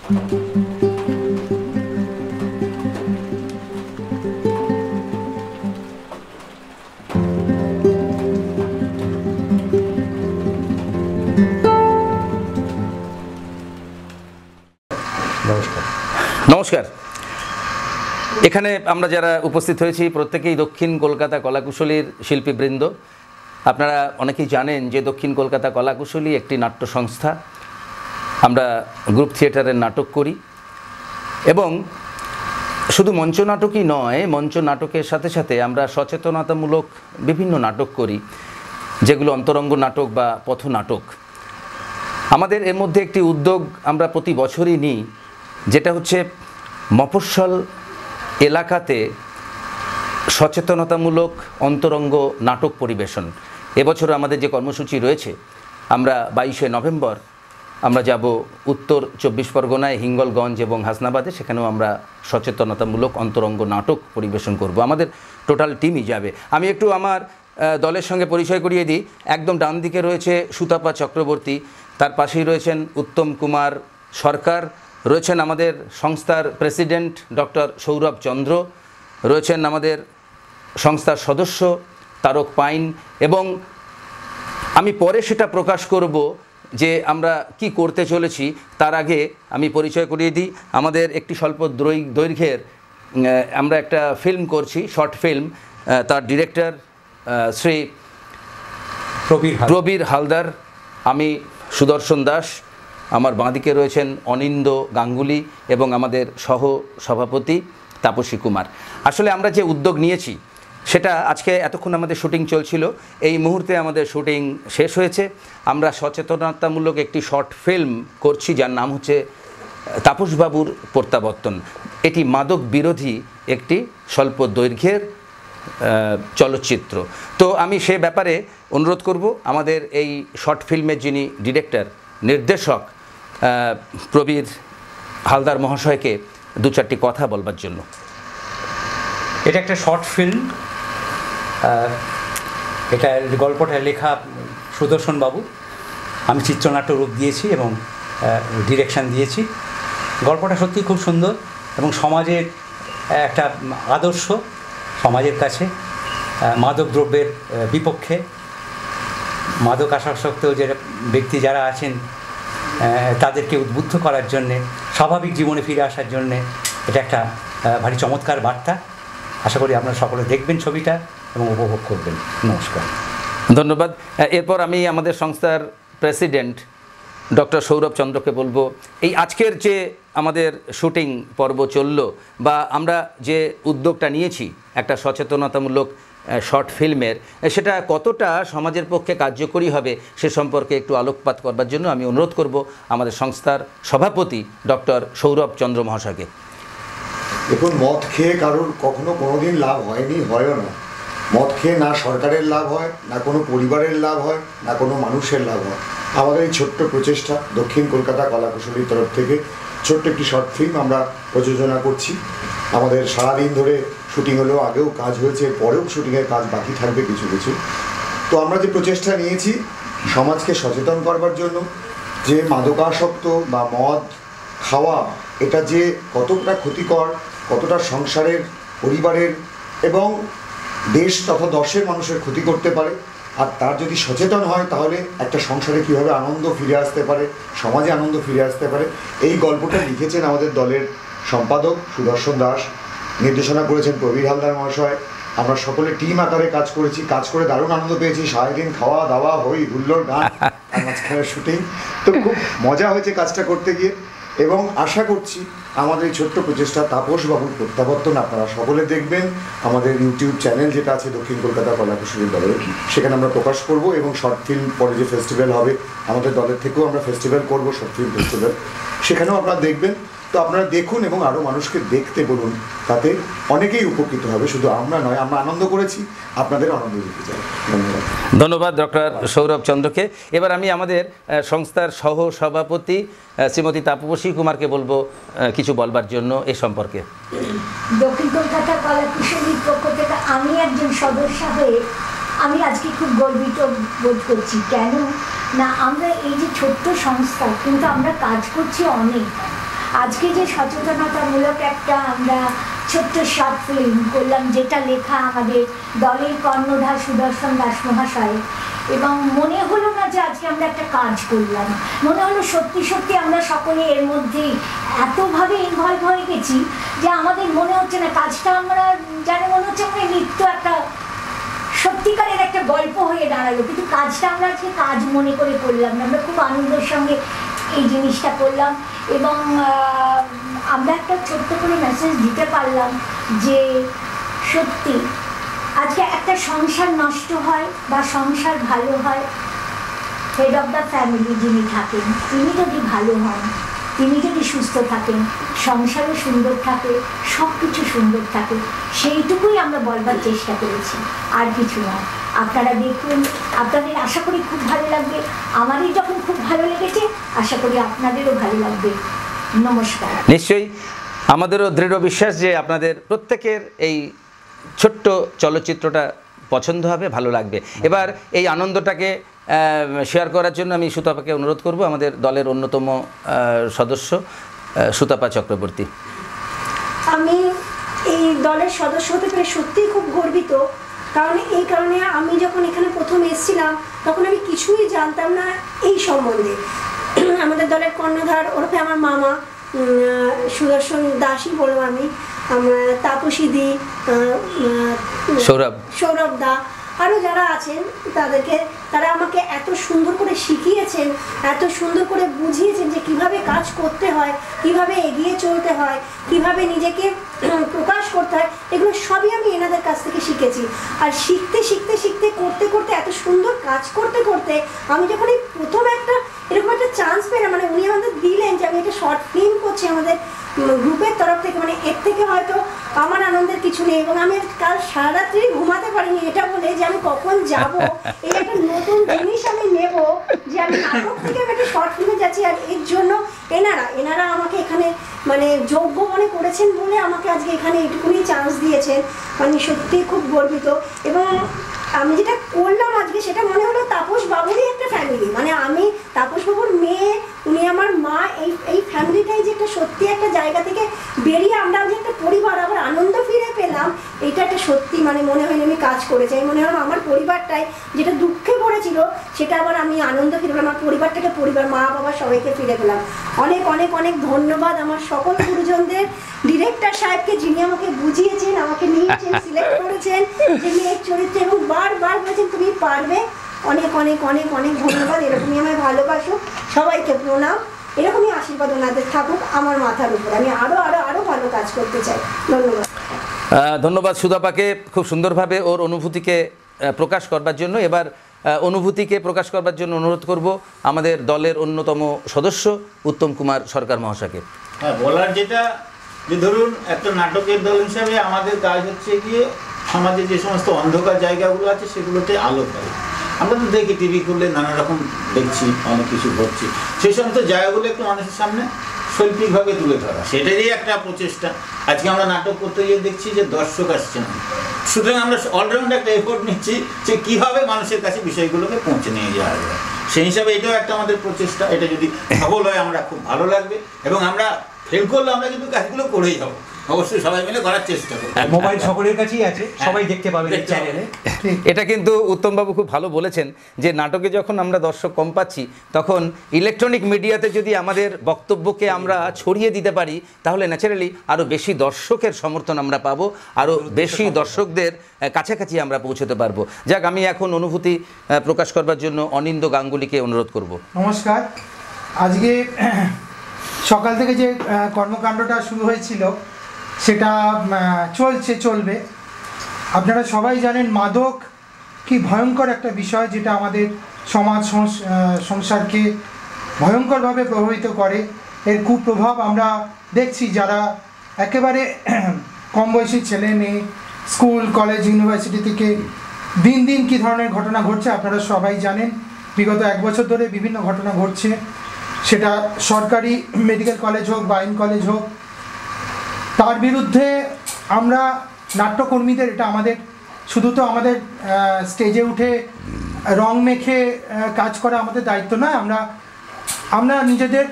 নমস্কার। এখানে আমরা যারা উপস্থিত হয়েছি প্রত্যেকেই দক্ষিণ কলকাতা কলাকুশলীর শিল্পীবৃন্দ। আপনারা অনেকেই জানেন যে দক্ষিণ কলকাতা কলাকুশলী একটি নাট্য সংস্থা। আমরা গ্রুপ থিয়েটারের নাটক করি এবং শুধু মঞ্চ নাটকই নয়, মঞ্চ নাটকের সাথে সাথে আমরা সচেতনতামূলক বিভিন্ন নাটক করি, যেগুলো অন্তরঙ্গ নাটক বা পথনাটক। আমাদের এর মধ্যে একটি উদ্যোগ আমরা প্রতি বছরই নিই, যেটা হচ্ছে মফস্বল এলাকাতে সচেতনতামূলক অন্তরঙ্গ নাটক পরিবেশন। এবছর আমাদের যে কর্মসূচি রয়েছে, আমরা 22শে নভেম্বর আমরা যাব উত্তর 24 পরগনায় হিঙ্গলগঞ্জ এবং হাসনাবাদে। সেখানেও আমরা সচেতনতামূলক অন্তরঙ্গ নাটক পরিবেশন করব। আমাদের টোটাল টিমই যাবে। আমি একটু আমার দলের সঙ্গে পরিচয় করিয়ে দিই। একদম ডান দিকে রয়েছে সুতাপা চক্রবর্তী, তার পাশেই রয়েছেন উত্তম কুমার সরকার, রয়েছেন আমাদের সংস্থার প্রেসিডেন্ট ডক্টর সৌরভ চন্দ্র, রয়েছেন আমাদের সংস্থার সদস্য তারক পাইন, এবং আমি পরে সেটা প্রকাশ করব যে আমরা কি করতে চলেছি। তার আগে আমি পরিচয় করিয়ে দিই, আমাদের একটি স্বল্প দৈর্ঘ্যের আমরা একটা ফিল্ম করছি, শর্ট ফিল্ম। তার ডিরেক্টর শ্রী প্রবীর হালদার, আমি সুদর্শন দাস, আমার বাঁদিকে রয়েছেন অনিন্দ গাঙ্গুলি এবং আমাদের সহ সভাপতি তাপসী কুমার। আসলে আমরা যে উদ্যোগ নিয়েছি সেটা আজকে এতক্ষণ আমাদের শুটিং চলছিল, এই মুহূর্তে আমাদের শুটিং শেষ হয়েছে। আমরা সচেতনতামূলক একটি শর্ট ফিল্ম করছি যার নাম হচ্ছে তাপসবাবুর প্রত্যাবর্তন। এটি মাদক বিরোধী একটি স্বল্প দৈর্ঘ্যের চলচ্চিত্র। তো আমি সে ব্যাপারে অনুরোধ করব আমাদের এই শর্ট ফিল্মের যিনি ডিরেক্টর নির্দেশক প্রবীর হালদার মহাশয়কে দু চারটি কথা বলবার জন্য। এটা একটা শর্ট ফিল্ম, এটা গল্পটা লেখা সুদর্শন বাবু, আমি চিত্রনাট্য রূপ দিয়েছি এবং ডিরেকশন দিয়েছি। গল্পটা সত্যি খুব সুন্দর এবং সমাজের একটা আদর্শ, সমাজের কাছে মাদক দ্রব্যের বিপক্ষে, মাদক আসক্ত যে ব্যক্তি যারা আছেন তাদেরকে উদ্বুদ্ধ করার জন্যে, স্বাভাবিক জীবনে ফিরে আসার জন্যে এটা একটা ভারী চমৎকার বার্তা। আশা করি আপনারা সকলে দেখবেন ছবিটা এবং উপভোগ করবেন। নমস্কার, ধন্যবাদ। এরপর আমি আমাদের সংস্থার প্রেসিডেন্ট ডক্টর সৌরভ চন্দ্রকে বলবো, এই আজকের যে আমাদের শুটিং পর্ব চলল বা আমরা যে উদ্যোগটা নিয়েছি একটা সচেতনতামূলক শর্ট ফিল্মের, সেটা কতটা সমাজের পক্ষে কার্যকরী হবে সে সম্পর্কে একটু আলোকপাত করবার জন্য আমি অনুরোধ করব আমাদের সংস্থার সভাপতি ডক্টর সৌরভ চন্দ্র মহাশয়কে। দেখুন, মদ খেয়ে কারোর কখনো কোনোদিন লাভ হয়নি, হয়ও না। মদ খেয়ে না সরকারের লাভ হয়, না কোনো পরিবারের লাভ হয়, না কোনো মানুষের লাভ হয়। আমাদের এই ছোট্ট প্রচেষ্টা দক্ষিণ কলকাতা কলাকুশলীর তরফ থেকে ছোট্ট একটি শর্ট ফিল্ম আমরা প্রযোজনা করছি। আমাদের সারাদিন ধরে শুটিং হলেও, আগেও কাজ হয়েছে, পরেও শুটিংয়ের কাজ বাকি থাকবে কিছু কিছু। তো আমরা যে প্রচেষ্টা নিয়েছি সমাজকে সচেতন করবার জন্য, যে মাদকাসক্ত বা মদ খাওয়া এটা যে কতটা ক্ষতিকর, কতটা সংসারের, পরিবারের এবং দেশ তথা দশের মানুষের ক্ষতি করতে পারে, আর তার যদি সচেতন হয় তাহলে একটা সংসারে কীভাবে আনন্দ ফিরে আসতে পারে, সমাজে আনন্দ ফিরে আসতে পারে, এই গল্পটা লিখেছেন আমাদের দলের সম্পাদক সুদর্শন দাস, নির্দেশনা করেছেন প্রবীর হালদার মহাশয়। আমরা সকলে টিম আকারে কাজ করেছি, কাজ করে দারুণ আনন্দ পেয়েছি। সারাদিন খাওয়া দাওয়া, হই হুল্লোড়, গান, আর মাঝখানে শুটিং। তো খুব মজা হয়েছে কাজটা করতে গিয়ে এবং আশা করছি আমাদের এই ছোট্ট প্রচেষ্টা তাপসবাবুর প্রত্যাবর্তন আপনারা সকলে দেখবেন। আমাদের ইউটিউব চ্যানেল যেটা আছে দক্ষিণ কলকাতা কলাকুশলী দলের, সেখানে আমরা প্রকাশ করব এবং শর্ট ফিল্ম পরে যে ফেস্টিভ্যাল হবে আমাদের দলের থেকেও আমরা ফেস্টিভ্যাল করব, শর্ট ফিল্ম ফেস্টিভ্যাল, সেখানেও আপনারা দেখবেন। তো আপনারা দেখুন এবং আরও মানুষকে দেখতে বলুন, তাতে অনেকেই উপকৃত হবে। শুধু আমরা নয়, আমরা আনন্দ করেছি, আপনাদের আনন্দ দিতে চাই। ধন্যবাদ। ধন্যবাদ ডক্টর সৌরভ চন্দ্রকে। এবার আমি আমাদের সংস্থার সহ সভাপতি শ্রীমতী তাপসী কুমারকে বলবো কিছু বলবার জন্য এ সম্পর্কে। দক্ষিণ কলকাতা কলাকুশলীর পক্ষ থেকে আমি একজন সদস্য হয়ে আমি আজকে খুব গর্বিত বোধ করছি। কেন না, আমরা এই যে ছোট্ট সংস্থা, কিন্তু আমরা কাজ করছি অনেক। আজকে যে সচেতনতামূলক একটা আমরা ছোট্ট শর্ট ফিল্ম করলাম, যেটা লেখা আমাদের দলের কর্ণধার সুদর্শন দাস মহাশয়, এবং মনে হলো না যে আজকে আমরা একটা কাজ করলাম, মনে হলো সত্যি সত্যি আমরা সকলে এর মধ্যেই এতভাবে ইনভলভ হয়ে গেছি যে আমাদের মনে হচ্ছে না কাজটা আমরা যেন মনে হচ্ছে আমরা নিত্য একটা সত্যিকারের একটা গল্প হয়ে দাঁড়ালো, কিন্তু কাজটা আমরা আজকে কাজ মনে করে করলাম না, আমরা খুব আনন্দের সঙ্গে এই জিনিসটা করলাম। এবং আমরা একটা ছোট্ট করে মেসেজ দিতে পারলাম যে সত্যি আজকে একটা সংসার নষ্ট হয় বা সংসার ভালো হয়, হেড অফ দ্য ফ্যামিলি যিনি থাকেন তিনি যদি ভালো হন, তিনি যদি সুস্থ থাকেন, সংসারও সুন্দর থাকে, সব কিছু সুন্দর থাকে, সেইটুকুই আমরা বলবার চেষ্টা করেছি, আর কিছু না। আপনারা দেখুন, আপনাদের আশা করি খুব ভালো লাগবে, আমারই যখন খুব ভালো লেগেছে আশা করি আপনাদেরও ভালো লাগবে। নমস্কার। নিশ্চয়ই আমাদেরও দৃঢ় বিশ্বাস যে আপনাদের প্রত্যেকের এই ছোট্ট চলচ্চিত্রটা পছন্দ হবে, ভালো লাগবে। এবার এই আনন্দটাকে শেয়ার করার জন্য আমি সুতাপাকে অনুরোধ করব, আমাদের দলের অন্যতম সদস্য সুতাপা চক্রবর্তী। আমি এই দলের সদস্য হতে পেরে সত্যিই খুব গর্বিত, কারণ এই কারণে আমি যখন এখানে প্রথম এসেছিলাম তখন আমি কিছুই জানতাম না এই সম্বন্ধে। আমাদের দলের কর্ণধার ওরফে আমার মামা সুদর্শন দাসই বলবো আমি, তাপসী দি, সৌরভ দা, আরও যারা আছেন তারা আমাকে এত সুন্দর করে শিখিয়েছেন, এত সুন্দর করে বুঝিয়েছেন যে কিভাবে কাজ করতে হয়, কিভাবে এগিয়ে চলতে হয়, কিভাবে নিজেকে প্রকাশ করতে হয়, এগুলো সবই আমি এনাদের কাছ থেকে শিখেছি। আর শিখতে শিখতে শিখতে করতে করতে এত সুন্দর কাজ করতে করতে আমি যখন এই প্রথম এরকম একটা চান্স পেলাম, মানে উনি আমাদের দিলেন যে আমি একটা শর্ট ফিল্ম করছি আমাদের গ্রুপের তরফ থেকে, মানে এর থেকে হয়তো আমার আনন্দের কিছু নেই। এবং আমি কাল সারা রাত্রি ঘুমাতে পারিনি এটা বলে যে আমি কখন যাব, এই একটা নতুন জিনিস আমি নেব, যে আমি নাটক থেকে আমি একটা শর্ট ফিল্মে যাচ্ছি। আর এর জন্য এনারা আমাকে এখানে মানে যোগ্য মনে করেছেন বলে আমাকে আজকে এখানে এইটুকুনি চান্স দিয়েছেন, মানে সত্যি খুব গর্বিত। এবং আমি যেটা করলাম আজকে সেটা মনে হলো তাপস বাবুরই একটা ফ্যামিলি, মানে আমি তাপস বাবুর মেয়ে, উনি আমার মা, এই ফ্যামিলিটাই যে একটা সত্যি একটা জায়গা থেকে বেরিয়ে আমরা যে একটা পরিবার আবার আনন্দ ফিরে পেলাম, এটা একটা সত্যি মানে মনে হয়নি আমি কাজ করেছি। আমি মনে হলাম আমার পরিবারটাই যেটা দুঃখে পড়েছিল সেটা আবার আমি আনন্দ ফিরে পেলাম, আমার পরিবারটাকে মা বাবা সবাইকে ফিরে পেলাম। অনেক অনেক অনেক ধন্যবাদ আমার সকল গুরুজনদের, ডিরেক্টর সাহেবকে যিনি আমাকে বুঝিয়েছেন, আমাকে নিয়েছেন, সিলেক্ট করেছেন যে মেয়ের চরিত্রে, এবং বারবার বলেছেন তুমি পারবে। অনেক অনেক অনেক অনেক ধন্যবাদ। এরকমই আমায় ভালোবাসো, সবাইকে প্রণাম, এরকমই আশীর্বাদ ওনাদের থাকুক আমার মাথার উপর। আমি আরো আরো আরো ভালো কাজ করতে চাই। ধন্যবাদ। ধন্যবাদ সুতাপাকে খুব সুন্দরভাবে ওর অনুভূতিকে প্রকাশ করবার জন্য। এবার অনুভূতিকে প্রকাশ করবার জন্য অনুরোধ করব আমাদের দলের অন্যতম সদস্য উত্তম কুমার সরকার মহাশয়কে। হ্যাঁ, বলার যেটা যে ধরুন একটা নাটকের দল হিসাবে আমাদের কাজ হচ্ছে গিয়ে সমাজে যে সমস্ত অন্ধকার জায়গাগুলো আছে সেগুলোতে আলো ফেলে। আমরা তো দেখি টিভি করলে নানা রকম দেখছি, অনেক কিছু ঘটছে, সেই সমস্ত জায়গাগুলো একটু মানুষের সামনে শৈল্পিকভাবে তুলে ধরা, সেটারই একটা প্রচেষ্টা। আজকে আমরা নাটক করতে গিয়ে দেখছি যে দর্শক আসছে না, সুতরাং আমরা অলরাউন্ড একটা এফোর্ট নিচ্ছি যে কীভাবে মানুষের কাছে বিষয়গুলোকে পৌঁছে নিয়ে যাওয়া যায়। সেই হিসাবে এটাও একটা আমাদের প্রচেষ্টা। এটা যদি সফল হয় আমরা খুব ভালো লাগবে, এবং আমরা ফেল করলে আমরা কিন্তু কাজগুলো করেই যাবো, অবশ্যই সবাই মিলে করার চেষ্টা করব। মোবাইল সকলের কাছেই আছে, সবাই দেখতে পাবে এই চ্যানেলে। এটা কিন্তু উত্তমবাবু খুব ভালো বলেছেন যে নাটকে যখন আমরা দর্শক কম পাচ্ছি তখন ইলেকট্রনিক মিডিয়াতে যদি আমাদের বক্তব্যকে আমরা ছড়িয়ে দিতে পারি তাহলে ন্যাচারালি আরও বেশি দর্শকের সমর্থন আমরা পাবো, আরও বেশি দর্শকদের কাছাকাছি আমরা পৌঁছতে পারবো। যাক, আমি এখন অনুভূতি প্রকাশ করবার জন্য অনিন্দ্য গাঙ্গুলিকে অনুরোধ করব। নমস্কার। আজকে সকাল থেকে যে কর্মকাণ্ডটা শুরু হয়েছিল সেটা চলবে। আপনারা সবাই জানেন মাদক কি ভয়ঙ্কর একটা বিষয়, যেটা আমাদের সমাজ সংসারকে ভয়ঙ্করভাবে প্রভাবিত করে। এর কুপ্রভাব আমরা দেখছি, যারা একেবারে কম বয়সী ছেলে মেয়ে স্কুল কলেজ ইউনিভার্সিটি থেকে দিন দিন কী ধরনের ঘটনা ঘটছে আপনারা সবাই জানেন। বিগত 1 বছর ধরে বিভিন্ন ঘটনা ঘটছে, সেটা সরকারি মেডিকেল কলেজ হোক বা আইন কলেজ হোক। তার বিরুদ্ধে আমরা নাট্যকর্মীদের, এটা আমাদের শুধু তো আমাদের স্টেজে উঠে রং মেখে কাজ করা আমাদের দায়িত্ব নয়, আমরা আমরা নিজেদের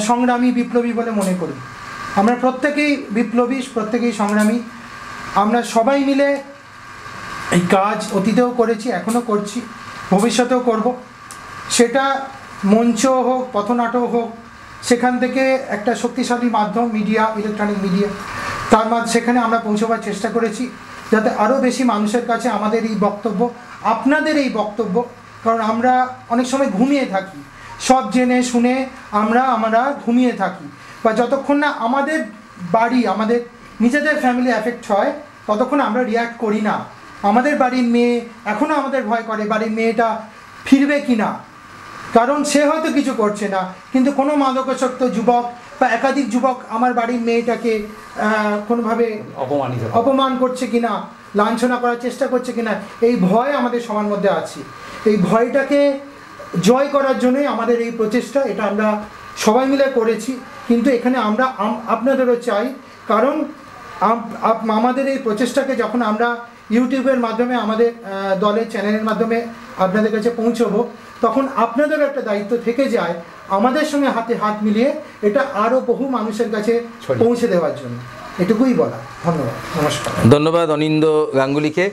সংগ্রামী বিপ্লবী বলে মনে করি। আমরা প্রত্যেকেই বিপ্লবী, প্রত্যেকেই সংগ্রামী। আমরা সবাই মিলে এই কাজ অতীতেও করেছি, এখনও করছি, ভবিষ্যতেও করব। সেটা মঞ্চ হোক, পথনাটক হোক, সেখান থেকে একটা শক্তিশালী মাধ্যম মিডিয়া, ইলেকট্রনিক মিডিয়া, সেখানে আমরা পৌঁছবার চেষ্টা করেছি যাতে আরও বেশি মানুষের কাছে আমাদের এই বক্তব্য, আপনাদের এই বক্তব্য, কারণ আমরা অনেক সময় ঘুমিয়ে থাকি, সব জেনে শুনে আমরা ঘুমিয়ে থাকি, বা যতক্ষণ না আমাদের বাড়ি, আমাদের নিজেদের ফ্যামিলি এফেক্ট হয় ততক্ষণ আমরা রিয়্যাক্ট করি না। আমাদের বাড়ির মেয়ে এখনও আমাদের ভয় করে বাড়ির মেয়েটা ফিরবে কি না, কারণ সে হয়তো কিছু করছে না, কিন্তু কোনো মাদকাসক্ত যুবক বা একাধিক যুবক আমার বাড়ির মেয়েটাকে কোনোভাবে অপমান করছে কিনা, লাঞ্ছনা করার চেষ্টা করছে কিনা, এই ভয় আমাদের সবার মধ্যে আছে। এই ভয়টাকে জয় করার জন্যই আমাদের এই প্রচেষ্টা, এটা আমরা সবাই মিলে করেছি। কিন্তু এখানে আমরা আপনাদেরও চাই, কারণ আমাদের এই প্রচেষ্টাকে যখন আমরা ইউটিউবের মাধ্যমে, আমাদের দলের চ্যানেলের মাধ্যমে আপনাদের কাছে পৌঁছবো, তখন আপনাদেরও একটা দায়িত্ব থেকে যায় আমাদের সঙ্গে হাতে হাত মিলিয়ে এটা আরও বহু মানুষের কাছে পৌঁছে দেওয়ার জন্য। এটুকুই বলা। ধন্যবাদ, নমস্কার। ধন্যবাদ অনিন্দ গাঙ্গুলিকে।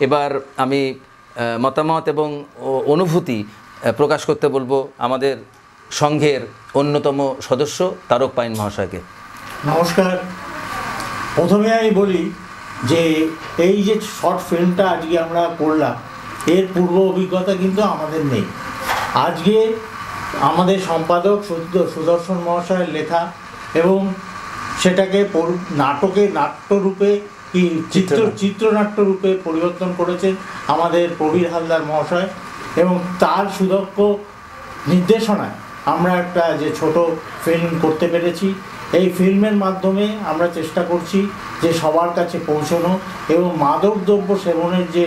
এবার আমি মতামত এবং অনুভূতি প্রকাশ করতে বলবো আমাদের সংঘের অন্যতম সদস্য তারক পাইন মহাশয়কে। নমস্কার। প্রথমে আমি বলি যে এই যে শর্ট ফিল্মটা আজকে আমরা করলাম, এর পূর্ব অভিজ্ঞতা কিন্তু আমাদের নেই। আজকে আমাদের সম্পাদক সুদর্শন মহাশয়ের লেখা এবং সেটাকে নাট্যরূপে কি চিত্রনাট্য রূপে পরিবর্তন করেছেন আমাদের প্রবীর হালদার মহাশয়, এবং তার সুদক্ষ নির্দেশনায় আমরা একটা যে ছোট ফিল্ম করতে পেরেছি। এই ফিল্মের মাধ্যমে আমরা চেষ্টা করছি যে সবার কাছে পৌঁছানো এবং মাদকদ্রব্য সেবনের যে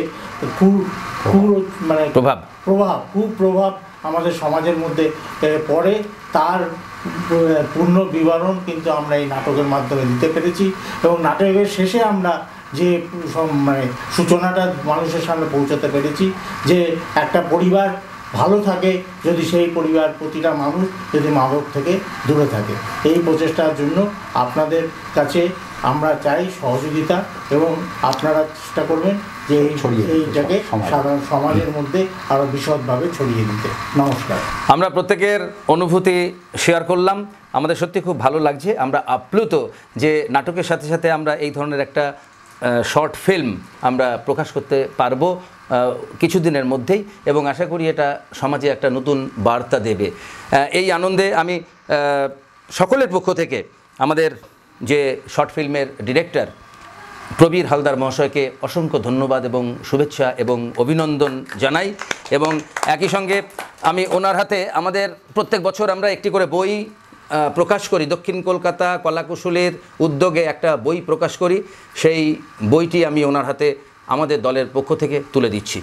কুপ্রভাব আমাদের সমাজের মধ্যে পড়ে, তার পূর্ণ বিবরণ কিন্তু আমরা এই নাটকের মাধ্যমে দিতে পেরেছি। এবং নাটকের শেষে আমরা যে সূচনাটা মানুষের সামনে পৌঁছাতে পেরেছি যে একটা পরিবার ভালো থাকে যদি সেই পরিবার, প্রতিটা মানুষ যদি মাদক থেকে দূরে থাকে। এই প্রচেষ্টার জন্য আপনাদের কাছে আমরা চাই সহযোগিতা, এবং আপনারা চেষ্টা করবেন যে এইটাকে সাধারণ সমাজের মধ্যে আরও বিশদভাবে ছড়িয়ে দিতে। নমস্কার। আমরা প্রত্যেকের অনুভূতি শেয়ার করলাম। আমাদের সত্যি খুব ভালো লাগছে, আমরা আপ্লুত যে নাটকের সাথে সাথে আমরা এই ধরনের একটা শর্ট ফিল্ম আমরা প্রকাশ করতে পারবো কিছুদিনের মধ্যেই, এবং আশা করি এটা সমাজে একটা নতুন বার্তা দেবে। এই আনন্দে আমি সকলের পক্ষ থেকে আমাদের যে শর্ট ফিল্মের ডিরেক্টর প্রবীর হালদার মহাশয়কে অসংখ্য ধন্যবাদ এবং শুভেচ্ছা এবং অভিনন্দন জানাই। এবং একই সঙ্গে আমি ওনার হাতে, আমাদের প্রত্যেক বছর আমরা একটি করে বই প্রকাশ করি, দক্ষিণ কলকাতা কলাকুশলীর উদ্যোগে একটা বই প্রকাশ করি, সেই বইটি আমি ওনার হাতে আমাদের দলের পক্ষ থেকে তুলে দিচ্ছি।